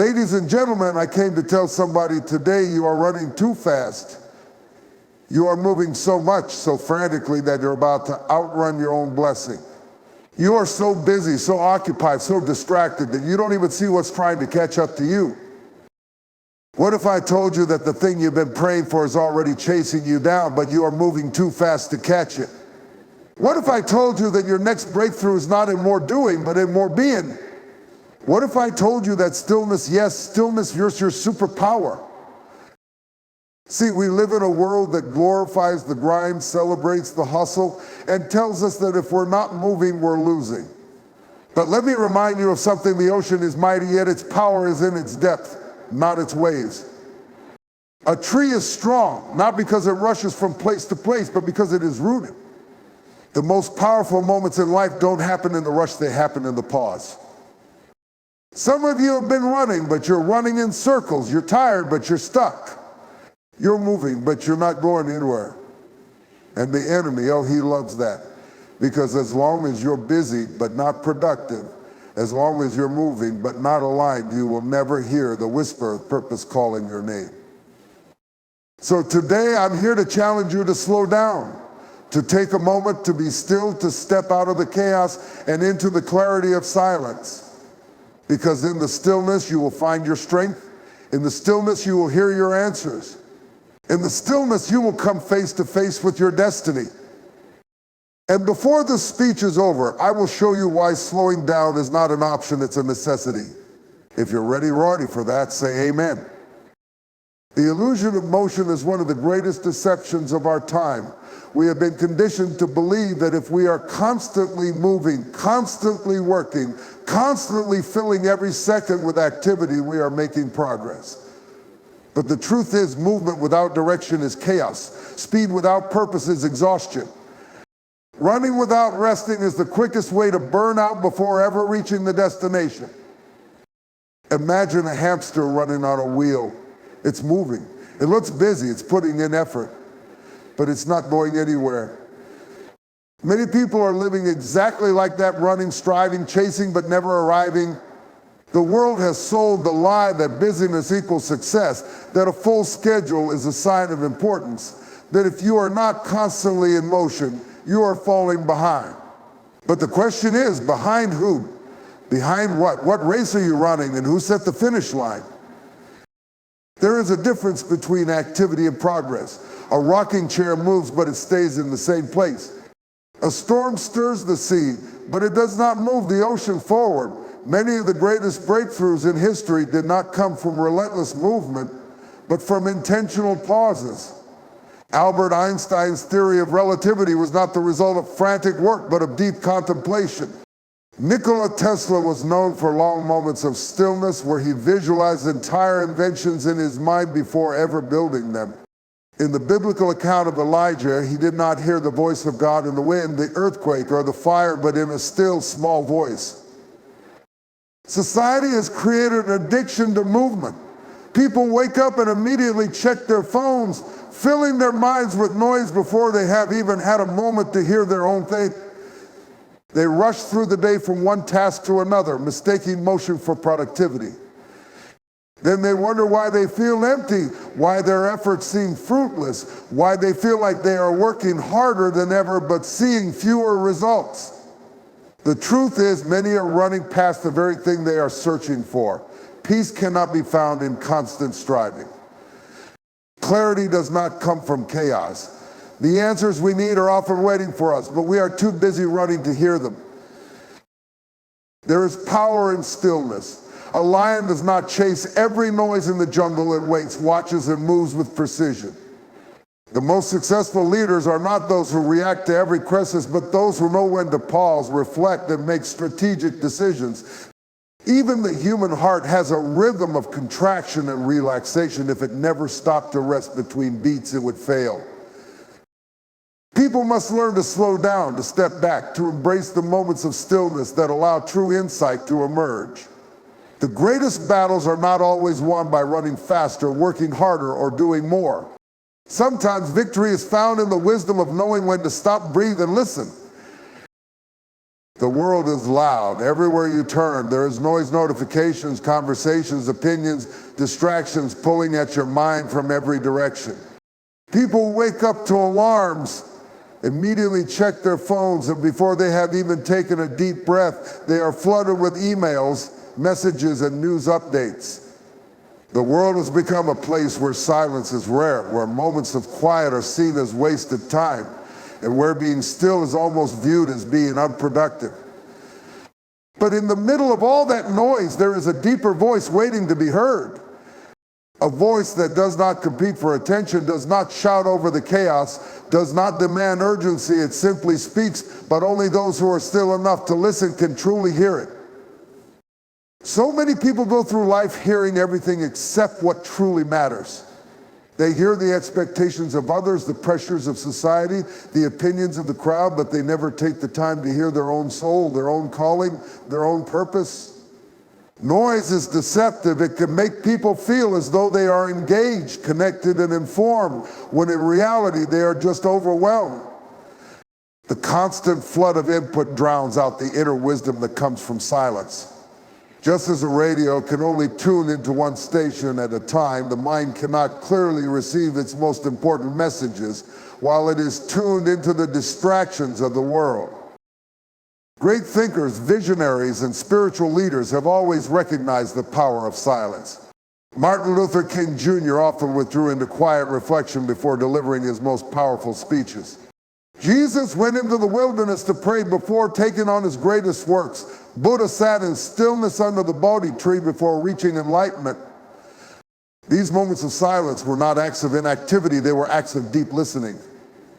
Ladies and gentlemen, I came to tell somebody today you are running too fast. You are moving so much, so frantically that you're about to outrun your own blessing. You are so busy, so occupied, so distracted that you don't even see what's trying to catch up to you. What if I told you that the thing you've been praying for is already chasing you down, but you are moving too fast to catch it? What if I told you that your next breakthrough is not in more doing, but in more being? What if I told you that stillness, yes, stillness is your superpower? See, we live in a world that glorifies the grind, celebrates the hustle, and tells us that if we're not moving, we're losing. But let me remind you of something: the ocean is mighty, yet its power is in its depth, not its waves. A tree is strong, not because it rushes from place to place, but because it is rooted. The most powerful moments in life don't happen in the rush, they happen in the pause. Some of you have been running, but you're running in circles. You're tired, but you're stuck. You're moving, but you're not going anywhere. And the enemy, oh, he loves that. Because as long as you're busy but not productive, as long as you're moving but not aligned, you will never hear the whisper of purpose calling your name. So today I'm here to challenge you to slow down, to take a moment to be still, to step out of the chaos and into the clarity of silence. Because in the stillness you will find your strength. In the stillness you will hear your answers. In the stillness, you will come face to face with your destiny. And before this speech is over, I will show you why slowing down is not an option, it's a necessity. If you're ready for that, say amen. The illusion of motion is one of the greatest deceptions of our time. We have been conditioned to believe that if we are constantly moving, constantly working, constantly filling every second with activity, we are making progress. But the truth is, movement without direction is chaos. Speed without purpose is exhaustion. Running without resting is the quickest way to burn out before ever reaching the destination. Imagine a hamster running on a wheel. It's moving. It looks busy. It's putting in effort. But it's not going anywhere. Many people are living exactly like that, running, striving, chasing, but never arriving. The world has sold the lie that busyness equals success, that a full schedule is a sign of importance, that if you are not constantly in motion, you are falling behind. But the question is, behind who? Behind what? What race are you running and who set the finish line? There is a difference between activity and progress. A rocking chair moves, but it stays in the same place. A storm stirs the sea, but it does not move the ocean forward. Many of the greatest breakthroughs in history did not come from relentless movement, but from intentional pauses. Albert Einstein's theory of relativity was not the result of frantic work, but of deep contemplation. Nikola Tesla was known for long moments of stillness where he visualized entire inventions in his mind before ever building them. In the biblical account of Elijah, he did not hear the voice of God in the wind, the earthquake, or the fire, but in a still, small voice. Society has created an addiction to movement. People wake up and immediately check their phones, filling their minds with noise before they have even had a moment to hear their own thing. They rush through the day from one task to another, mistaking motion for productivity. Then they wonder why they feel empty, why their efforts seem fruitless, why they feel like they are working harder than ever but seeing fewer results. The truth is, many are running past the very thing they are searching for. Peace cannot be found in constant striving. Clarity does not come from chaos. The answers we need are often waiting for us, but we are too busy running to hear them. There is power in stillness. A lion does not chase every noise in the jungle. It waits, watches, and moves with precision. The most successful leaders are not those who react to every crisis, but those who know when to pause, reflect, and make strategic decisions. Even the human heart has a rhythm of contraction and relaxation. If it never stopped to rest between beats, it would fail. People must learn to slow down, to step back, to embrace the moments of stillness that allow true insight to emerge. The greatest battles are not always won by running faster, working harder, or doing more. Sometimes victory is found in the wisdom of knowing when to stop, breathe, and listen. The world is loud. Everywhere you turn, there is noise, notifications, conversations, opinions, distractions pulling at your mind from every direction. People wake up to alarms, immediately check their phones, and before they have even taken a deep breath, they are flooded with emails, messages, and news updates. The world has become a place where silence is rare, where moments of quiet are seen as wasted time, and where being still is almost viewed as being unproductive. But in the middle of all that noise, there is a deeper voice waiting to be heard. A voice that does not compete for attention, does not shout over the chaos, does not demand urgency. It simply speaks, but only those who are still enough to listen can truly hear it. So many people go through life hearing everything except what truly matters. They hear the expectations of others, the pressures of society, the opinions of the crowd, but they never take the time to hear their own soul, their own calling, their own purpose. Noise is deceptive. It can make people feel as though they are engaged, connected, and informed, when in reality they are just overwhelmed. The constant flood of input drowns out the inner wisdom that comes from silence. Just as a radio can only tune into one station at a time, the mind cannot clearly receive its most important messages while it is tuned into the distractions of the world. Great thinkers, visionaries, and spiritual leaders have always recognized the power of silence. Martin Luther King Jr. often withdrew into quiet reflection before delivering his most powerful speeches. Jesus went into the wilderness to pray before taking on his greatest works. Buddha sat in stillness under the Bodhi tree before reaching enlightenment. These moments of silence were not acts of inactivity, they were acts of deep listening.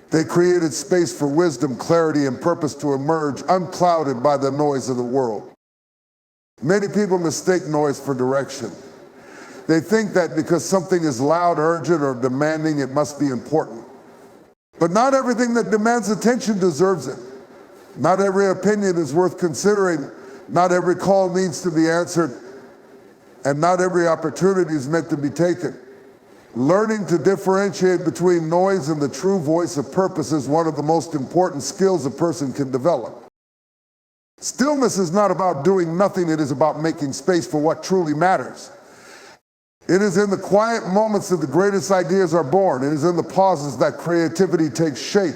They created space for wisdom, clarity, and purpose to emerge, unclouded by the noise of the world. Many people mistake noise for direction. They think that because something is loud, urgent, or demanding, it must be important. But not everything that demands attention deserves it. Not every opinion is worth considering. Not every call needs to be answered. And not every opportunity is meant to be taken. Learning to differentiate between noise and the true voice of purpose is one of the most important skills a person can develop. Stillness is not about doing nothing. It is about making space for what truly matters. It is in the quiet moments that the greatest ideas are born. It is in the pauses that creativity takes shape.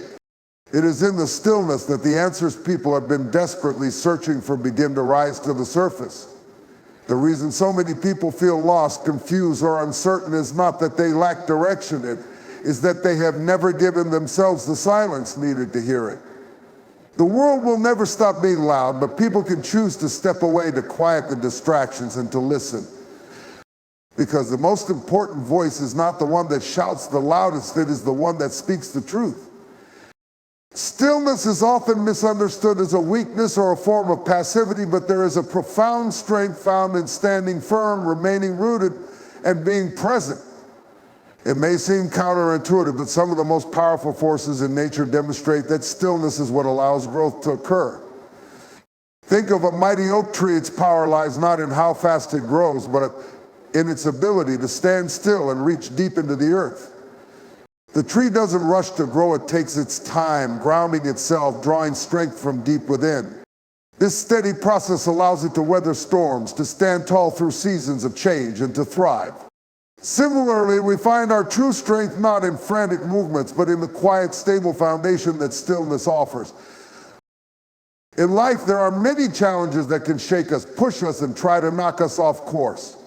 It is in the stillness that the answers people have been desperately searching for begin to rise to the surface. The reason so many people feel lost, confused, or uncertain is not that they lack direction. It is that they have never given themselves the silence needed to hear it. The world will never stop being loud, but people can choose to step away to quiet the distractions and to listen. Because the most important voice is not the one that shouts the loudest, it is the one that speaks the truth. Stillness is often misunderstood as a weakness or a form of passivity, but there is a profound strength found in standing firm, remaining rooted, and being present. It may seem counterintuitive, but some of the most powerful forces in nature demonstrate that stillness is what allows growth to occur. Think of a mighty oak tree. Its power lies not in how fast it grows, but in its ability to stand still and reach deep into the earth. The tree doesn't rush to grow, it takes its time, grounding itself, drawing strength from deep within. This steady process allows it to weather storms, to stand tall through seasons of change, and to thrive. Similarly, we find our true strength not in frantic movements, but in the quiet, stable foundation that stillness offers. In life, there are many challenges that can shake us, push us, and try to knock us off course.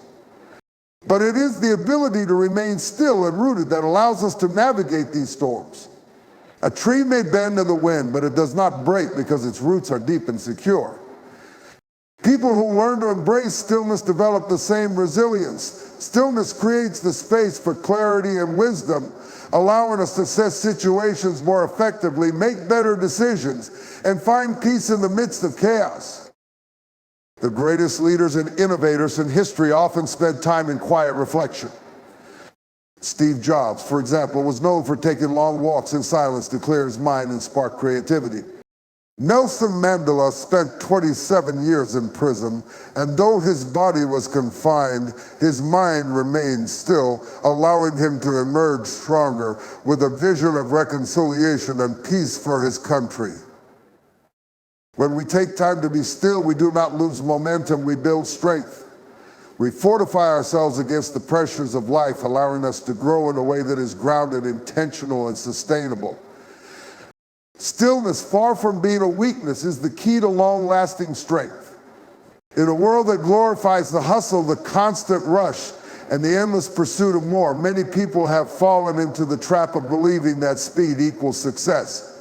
But it is the ability to remain still and rooted that allows us to navigate these storms. A tree may bend in the wind, but it does not break because its roots are deep and secure. People who learn to embrace stillness develop the same resilience. Stillness creates the space for clarity and wisdom, allowing us to assess situations more effectively, make better decisions, and find peace in the midst of chaos. The greatest leaders and innovators in history often spent time in quiet reflection. Steve Jobs, for example, was known for taking long walks in silence to clear his mind and spark creativity. Nelson Mandela spent 27 years in prison, and though his body was confined, his mind remained still, allowing him to emerge stronger with a vision of reconciliation and peace for his country. When we take time to be still, we do not lose momentum, we build strength. We fortify ourselves against the pressures of life, allowing us to grow in a way that is grounded, intentional, and sustainable. Stillness, far from being a weakness, is the key to long-lasting strength. In a world that glorifies the hustle, the constant rush, and the endless pursuit of more, many people have fallen into the trap of believing that speed equals success.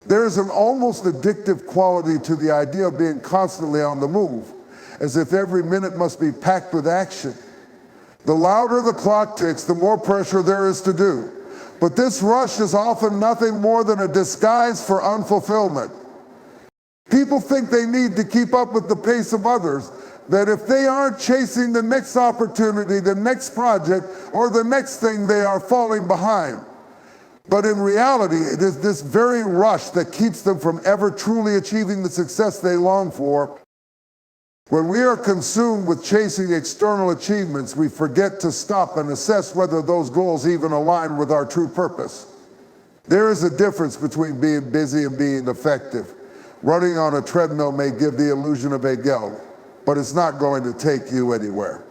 There is an almost addictive quality to the idea of being constantly on the move, as if every minute must be packed with action. The louder the clock ticks, the more pressure there is to do. But this rush is often nothing more than a disguise for unfulfillment. People think they need to keep up with the pace of others, that if they aren't chasing the next opportunity, the next project, or the next thing, they are falling behind. But in reality, it is this very rush that keeps them from ever truly achieving the success they long for. When we are consumed with chasing external achievements, we forget to stop and assess whether those goals even align with our true purpose. There is a difference between being busy and being effective. Running on a treadmill may give the illusion of a goal, but it's not going to take you anywhere.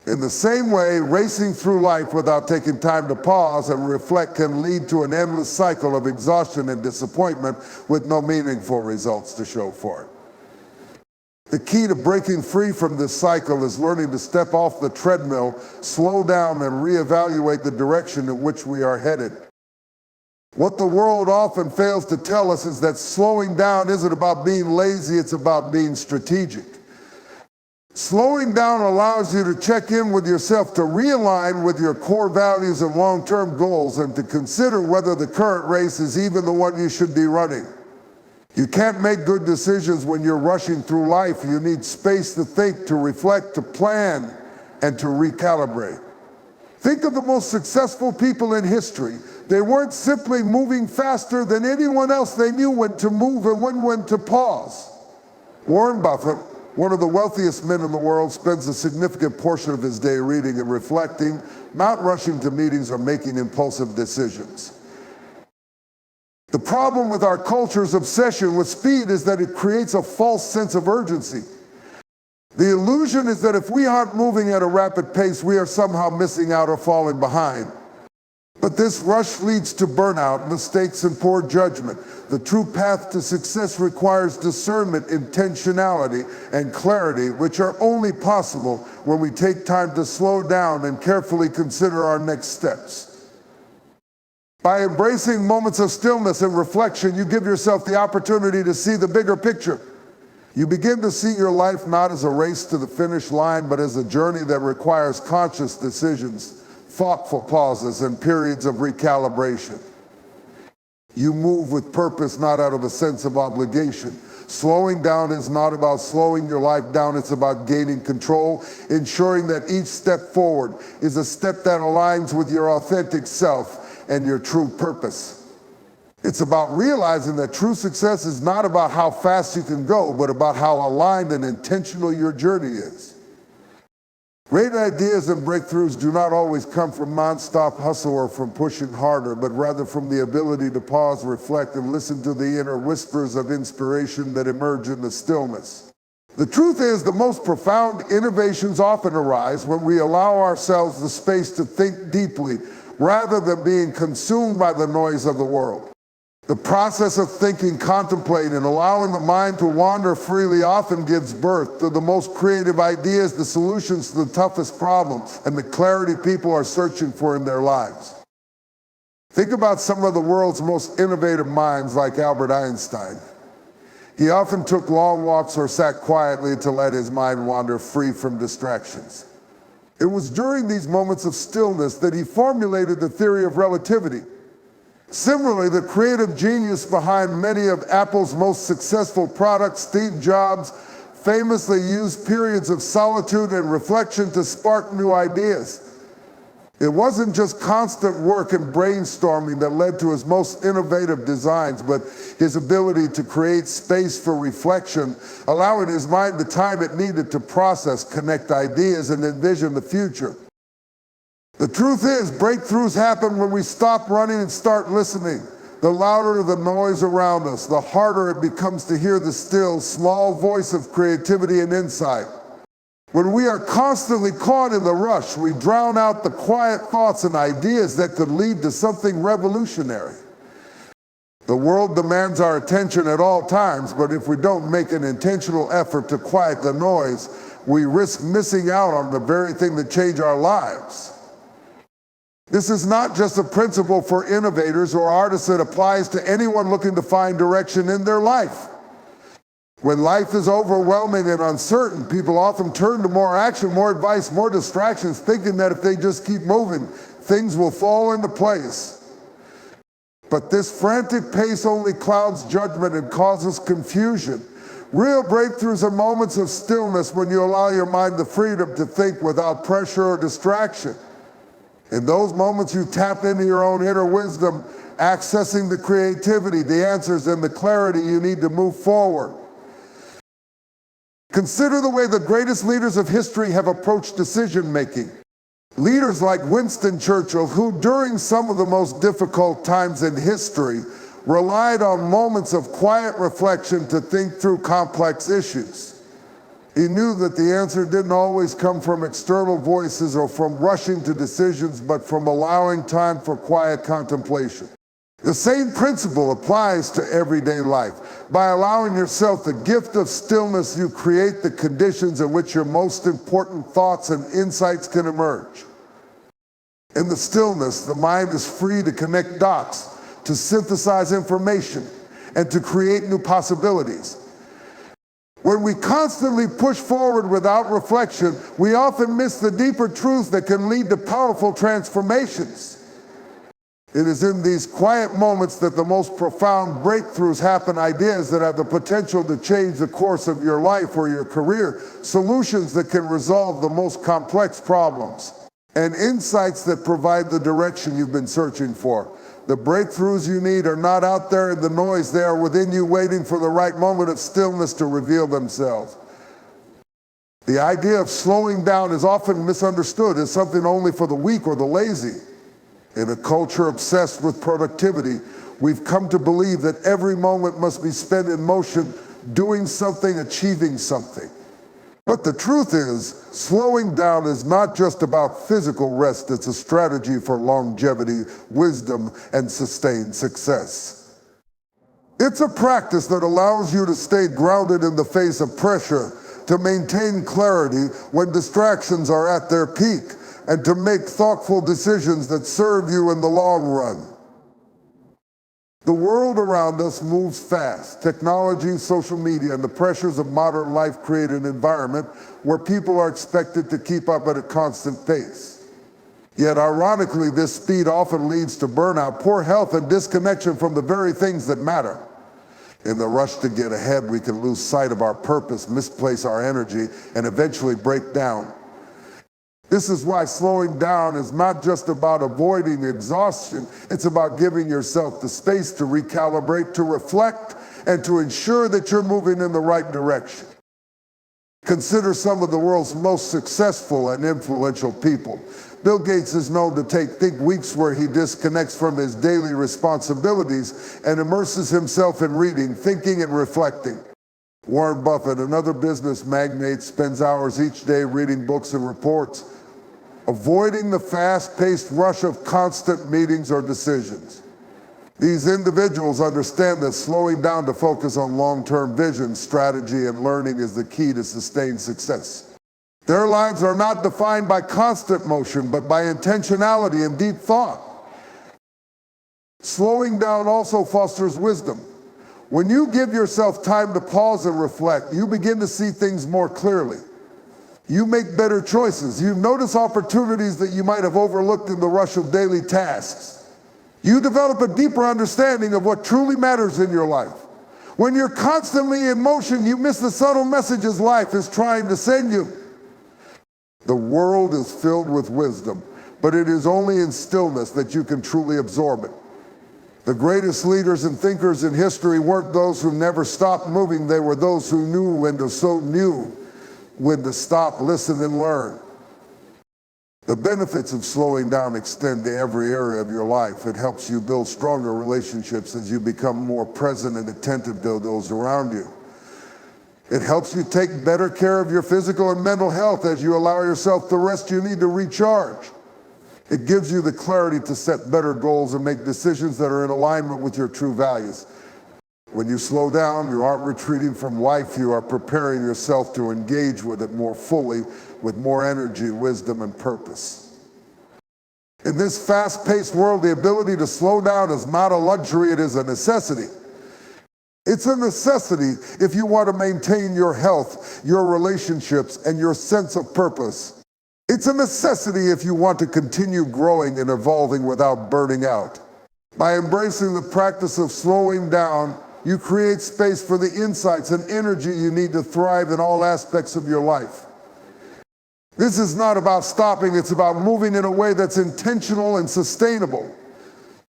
In the same way, racing through life without taking time to pause and reflect can lead to an endless cycle of exhaustion and disappointment with no meaningful results to show for it. The key to breaking free from this cycle is learning to step off the treadmill, slow down, and reevaluate the direction in which we are headed. What the world often fails to tell us is that slowing down isn't about being lazy, it's about being strategic. Slowing down allows you to check in with yourself, to realign with your core values and long-term goals, and to consider whether the current race is even the one you should be running. You can't make good decisions when you're rushing through life. You need space to think, to reflect, to plan, and to recalibrate. Think of the most successful people in history. They weren't simply moving faster than anyone else. They knew when to move and when to pause. Warren Buffett, one of the wealthiest men in the world, spends a significant portion of his day reading and reflecting, not rushing to meetings or making impulsive decisions. The problem with our culture's obsession with speed is that it creates a false sense of urgency. The illusion is that if we aren't moving at a rapid pace, we are somehow missing out or falling behind. But this rush leads to burnout, mistakes, and poor judgment. The true path to success requires discernment, intentionality, and clarity, which are only possible when we take time to slow down and carefully consider our next steps. By embracing moments of stillness and reflection, you give yourself the opportunity to see the bigger picture. You begin to see your life not as a race to the finish line, but as a journey that requires conscious decisions, thoughtful pauses, and periods of recalibration. You move with purpose, not out of a sense of obligation. Slowing down is not about slowing your life down, it's about gaining control, ensuring that each step forward is a step that aligns with your authentic self and your true purpose. It's about realizing that true success is not about how fast you can go, but about how aligned and intentional your journey is. Great ideas and breakthroughs do not always come from nonstop hustle or from pushing harder, but rather from the ability to pause, reflect, and listen to the inner whispers of inspiration that emerge in the stillness. The truth is, the most profound innovations often arise when we allow ourselves the space to think deeply, rather than being consumed by the noise of the world. The process of thinking, contemplating, and allowing the mind to wander freely often gives birth to the most creative ideas, the solutions to the toughest problems, and the clarity people are searching for in their lives. Think about some of the world's most innovative minds, like Albert Einstein. He often took long walks or sat quietly to let his mind wander free from distractions. It was during these moments of stillness that he formulated the theory of relativity. Similarly, the creative genius behind many of Apple's most successful products, Steve Jobs, famously used periods of solitude and reflection to spark new ideas. It wasn't just constant work and brainstorming that led to his most innovative designs, but his ability to create space for reflection, allowing his mind the time it needed to process, connect ideas, and envision the future. The truth is, breakthroughs happen when we stop running and start listening. The louder the noise around us, the harder it becomes to hear the still, small voice of creativity and insight. When we are constantly caught in the rush, we drown out the quiet thoughts and ideas that could lead to something revolutionary. The world demands our attention at all times, but if we don't make an intentional effort to quiet the noise, we risk missing out on the very thing that changed our lives. This is not just a principle for innovators or artists. It applies to anyone looking to find direction in their life. When life is overwhelming and uncertain, people often turn to more action, more advice, more distractions, thinking that if they just keep moving, things will fall into place. But this frantic pace only clouds judgment and causes confusion. Real breakthroughs are moments of stillness when you allow your mind the freedom to think without pressure or distraction. In those moments, you tap into your own inner wisdom, accessing the creativity, the answers, and the clarity you need to move forward. Consider the way the greatest leaders of history have approached decision-making. Leaders like Winston Churchill, who during some of the most difficult times in history, relied on moments of quiet reflection to think through complex issues. He knew that the answer didn't always come from external voices or from rushing to decisions, but from allowing time for quiet contemplation. The same principle applies to everyday life. By allowing yourself the gift of stillness, you create the conditions in which your most important thoughts and insights can emerge. In the stillness, the mind is free to connect dots, to synthesize information, and to create new possibilities. When we constantly push forward without reflection, we often miss the deeper truths that can lead to powerful transformations. It is in these quiet moments that the most profound breakthroughs happen, ideas that have the potential to change the course of your life or your career, solutions that can resolve the most complex problems, and insights that provide the direction you've been searching for. The breakthroughs you need are not out there in the noise. They are within you, waiting for the right moment of stillness to reveal themselves. The idea of slowing down is often misunderstood as something only for the weak or the lazy. In a culture obsessed with productivity, we've come to believe that every moment must be spent in motion, doing something, achieving something. But the truth is, slowing down is not just about physical rest. It's a strategy for longevity, wisdom, and sustained success. It's a practice that allows you to stay grounded in the face of pressure, to maintain clarity when distractions are at their peak, and to make thoughtful decisions that serve you in the long run. The world around us moves fast. Technology, social media, and the pressures of modern life create an environment where people are expected to keep up at a constant pace. Yet, ironically, this speed often leads to burnout, poor health, and disconnection from the very things that matter. In the rush to get ahead, we can lose sight of our purpose, misplace our energy, and eventually break down. This is why slowing down is not just about avoiding exhaustion. It's about giving yourself the space to recalibrate, to reflect, and to ensure that you're moving in the right direction. Consider some of the world's most successful and influential people. Bill Gates is known to take weeks where he disconnects from his daily responsibilities and immerses himself in reading, thinking, and reflecting. Warren Buffett, another business magnate, spends hours each day reading books and reports, avoiding the fast-paced rush of constant meetings or decisions. These individuals understand that slowing down to focus on long-term vision, strategy, and learning is the key to sustained success. Their lives are not defined by constant motion, but by intentionality and deep thought. Slowing down also fosters wisdom. When you give yourself time to pause and reflect, you begin to see things more clearly. You make better choices. You notice opportunities that you might have overlooked in the rush of daily tasks. You develop a deeper understanding of what truly matters in your life. When you're constantly in motion, you miss the subtle messages life is trying to send you. The world is filled with wisdom, but it is only in stillness that you can truly absorb it. The greatest leaders and thinkers in history weren't those who never stopped moving. They were those who knew when to stop, listen, and learn. The benefits of slowing down extend to every area of your life. It helps you build stronger relationships as you become more present and attentive to those around you. It helps you take better care of your physical and mental health as you allow yourself the rest you need to recharge. It gives you the clarity to set better goals and make decisions that are in alignment with your true values. When you slow down, you aren't retreating from life, you are preparing yourself to engage with it more fully, with more energy, wisdom, and purpose. In this fast-paced world, the ability to slow down is not a luxury, it is a necessity. It's a necessity if you want to maintain your health, your relationships, and your sense of purpose. It's a necessity if you want to continue growing and evolving without burning out. By embracing the practice of slowing down, you create space for the insights and energy you need to thrive in all aspects of your life. This is not about stopping, it's about moving in a way that's intentional and sustainable.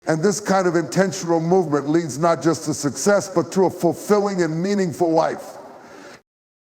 And this kind of intentional movement leads not just to success, but to a fulfilling and meaningful life.